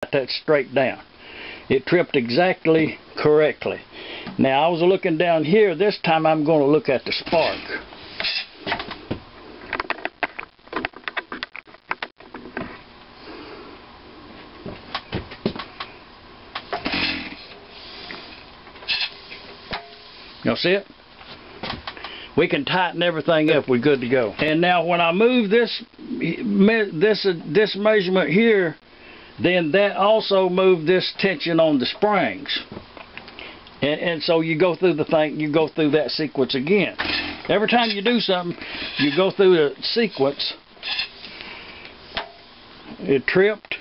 that straight down. It tripped exactly correctly. Now I was looking down here. This time I'm going to look at the spark. Y'all see it? We can tighten everything up. We're good to go. And now when I move this measurement here, then that also moved this tension on the springs. And so you go through the thing, you go through that sequence again. Every time you do something, you go through the sequence. It tripped.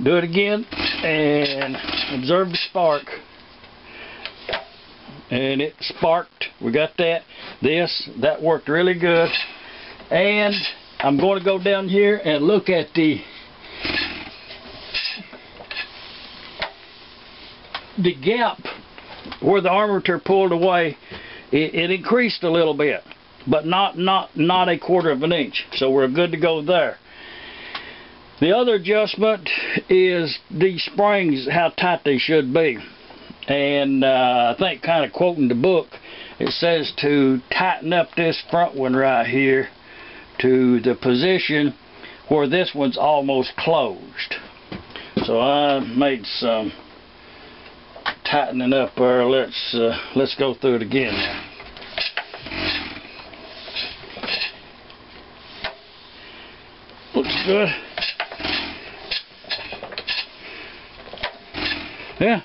Do it again and observe the spark. And it sparked. We got that. That worked really good. And I'm going to go down here and look at the gap where the armature pulled away. It increased a little bit, but not a quarter of an inch. So we're good to go there. The other adjustment is these springs, how tight they should be. And I think, kind of quoting the book, it says to tighten up this front one right here to the position where this one's almost closed. So I made some tightening up there. Let's go through it again now. Looks good. Yeah.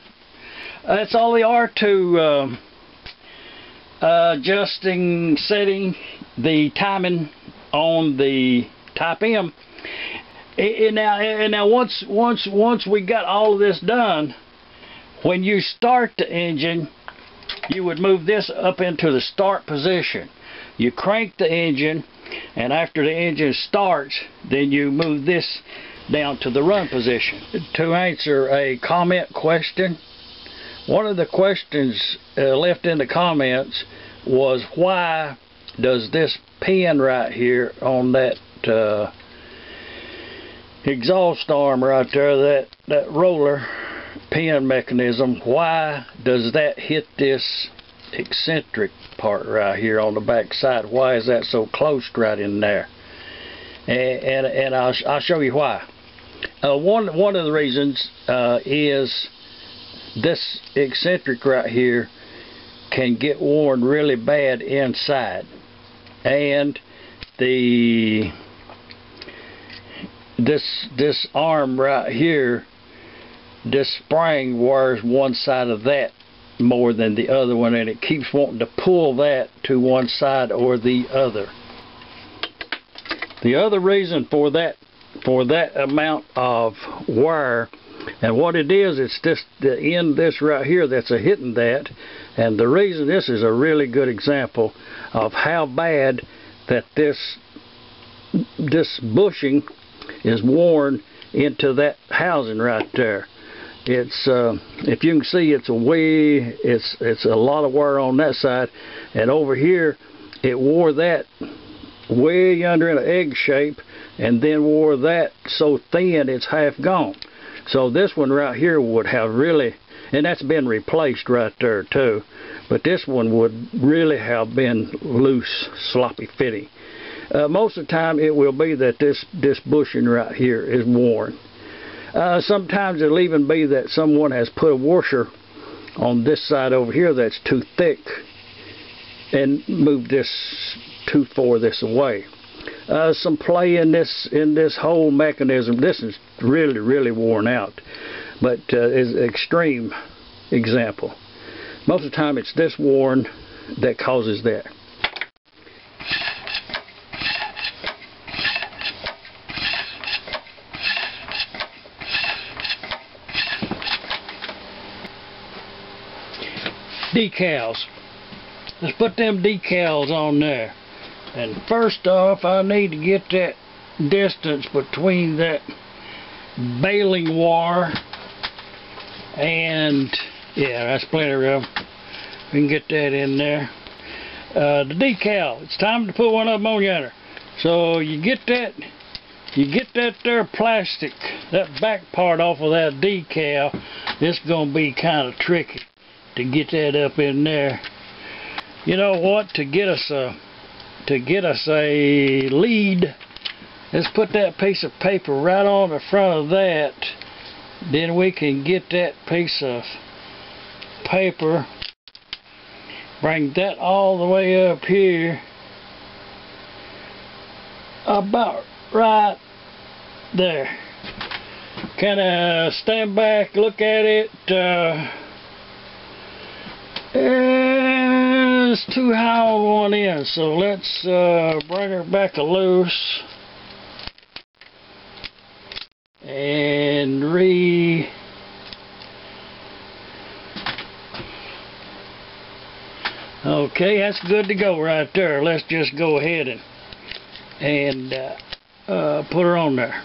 That's all they are to adjusting, setting the timing on the Type M. And now once we got all of this done, when you start the engine, you would move this up into the start position. You crank the engine, and after the engine starts, then you move this down to the run position. To answer a comment question, one of the questions left in the comments was, why does this pin right here on that exhaust arm right there, that roller pin mechanism, why does that hit this eccentric part right here on the back side? Why is that so close right in there? And I'll show you why. One of the reasons is this eccentric right here can get worn really bad inside, and this arm right here, this spring wears one side of that more than the other one, and it keeps wanting to pull that to one side or the other. The other reason for that amount of wear, and what it is, it's just the end, this right here, that's a hitting that. And the reason, this is a really good example of how bad that this bushing is worn into that housing right there. It's if you can see, it's a lot of wear on that side, and over here it wore that way under in an egg shape, and then wore that so thin it's half gone. So this one right here would have really, and that's been replaced right there too, but this one would really have been loose, sloppy fitting. Most of the time it will be that this bushing right here is worn. Sometimes it'll even be that someone has put a washer on this side over here that's too thick and moved this too far this away. Some play in this whole mechanism. This is really worn out, but is an extreme example. Most of the time it's this worn that causes that. Decals. Let's put them decals on there. And first off, I need to get that distance between that baling wire and, yeah, that's plenty of room. We can get that in there. The decal, it's time to put one of them on yonder. So you get that you get that there plastic, that back part off of that decal, it's gonna be kind of tricky to get that up in there. You know what? To get us a lead, let's put that piece of paper right on the front of that. Then we can get that piece of paper, bring that all the way up here, about right there. Kind of stand back, look at it. It's too high on one end, so let's bring her back a loose and okay, that's good to go right there. Let's just go ahead and put her on there.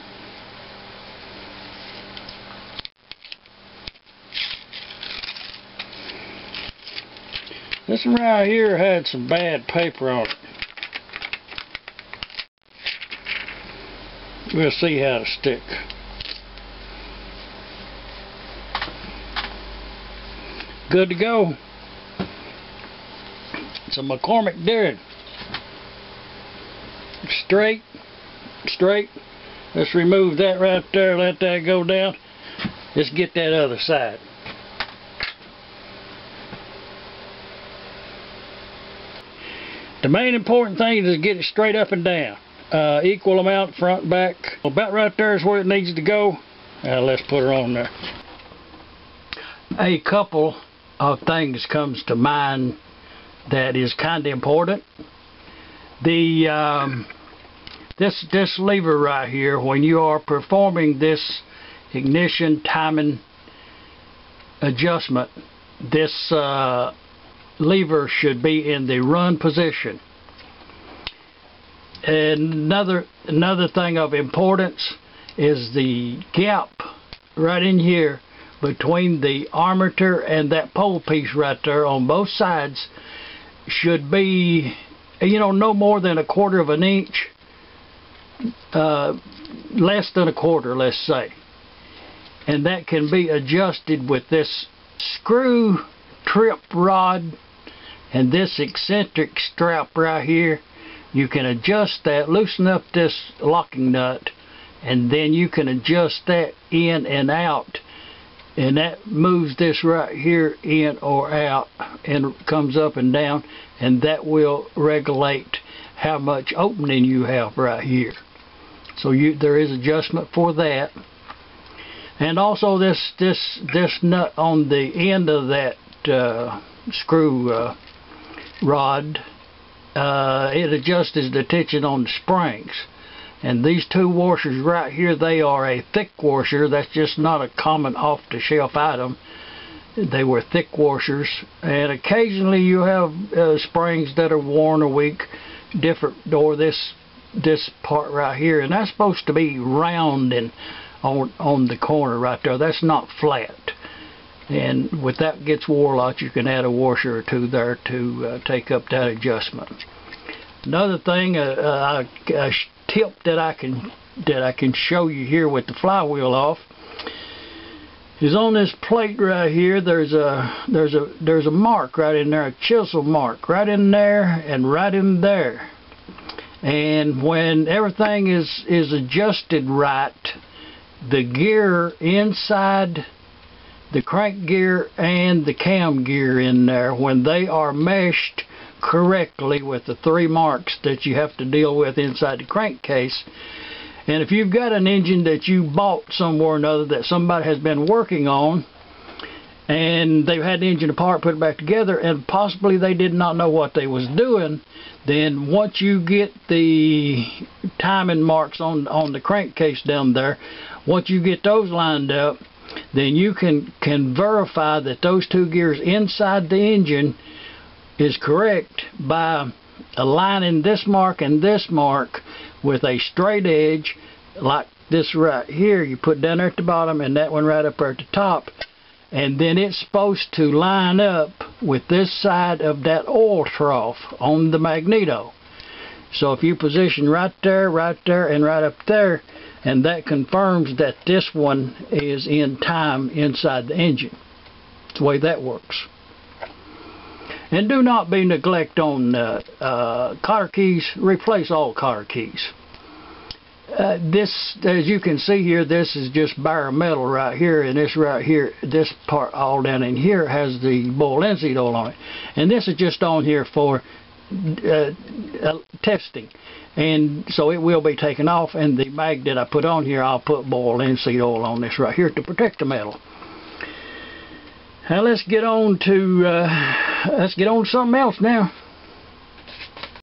This one right here had some bad paper on it. We'll see how to stick. Good to go. It's a McCormick-Deering. Straight. Let's remove that right there, let that go down. Let's get that other side. The main important thing is to get it straight up and down. Equal amount front and back. About right there is where it needs to go. Let's put her on there. A couple of things comes to mind that is kind of important. This lever right here, when you are performing this ignition timing adjustment, this lever should be in the run position. And another thing of importance is the gap right in here between the armature and that pole piece right there on both sides should be, you know, no more than 1/4 of an inch, less than 1/4, let's say. And that can be adjusted with this screw trip rod and this eccentric strap right here. You can adjust that, loosen up this locking nut, and then you can adjust that in and out, and that moves this right here in or out and comes up and down, and that will regulate how much opening you have right here. So there is adjustment for that. And also this nut on the end of that screw rod, it adjusts the tension on the springs. And these two washers right here, they are a thick washer. That's just not a common off-the-shelf item. They were thick washers, and occasionally you have springs that are worn or weak, different, or this part right here, and that's supposed to be round and on the corner right there. That's not flat. And with that gets wore out, you can add a washer or two there to take up that adjustment. Another thing, a tip that I can show you here with the flywheel off is on this plate right here. There's a mark right in there, a chisel mark right in there and right in there. And when everything is adjusted right, the gear inside the crank gear and the cam gear in there, when they are meshed correctly with the 3 marks that you have to deal with inside the crankcase. And if you've got an engine that you bought somewhere or another that somebody has been working on, and they've had the engine apart, put it back together, and possibly they did not know what they was doing, then once you get the timing marks on the crankcase down there, once you get those lined up, then you can verify that those 2 gears inside the engine is correct by aligning this mark and this mark with a straight edge like this right here. You put down there at the bottom and that one right up there at the top, and then it's supposed to line up with this side of that oil trough on the magneto. So if you position right there, and right up there, and that confirms that this one is in time inside the engine. That's the way that works. And do not be neglect on cotter keys. Replace all cotter keys. This, as you can see here, this is just bare metal right here, and this right here, this part all down in here has the bowl linseed oil on it. And this is just on here for testing, and so it will be taken off, and the mag that I put on here, I'll put bowl linseed oil on this right here to protect the metal. Now let's get on to something else now.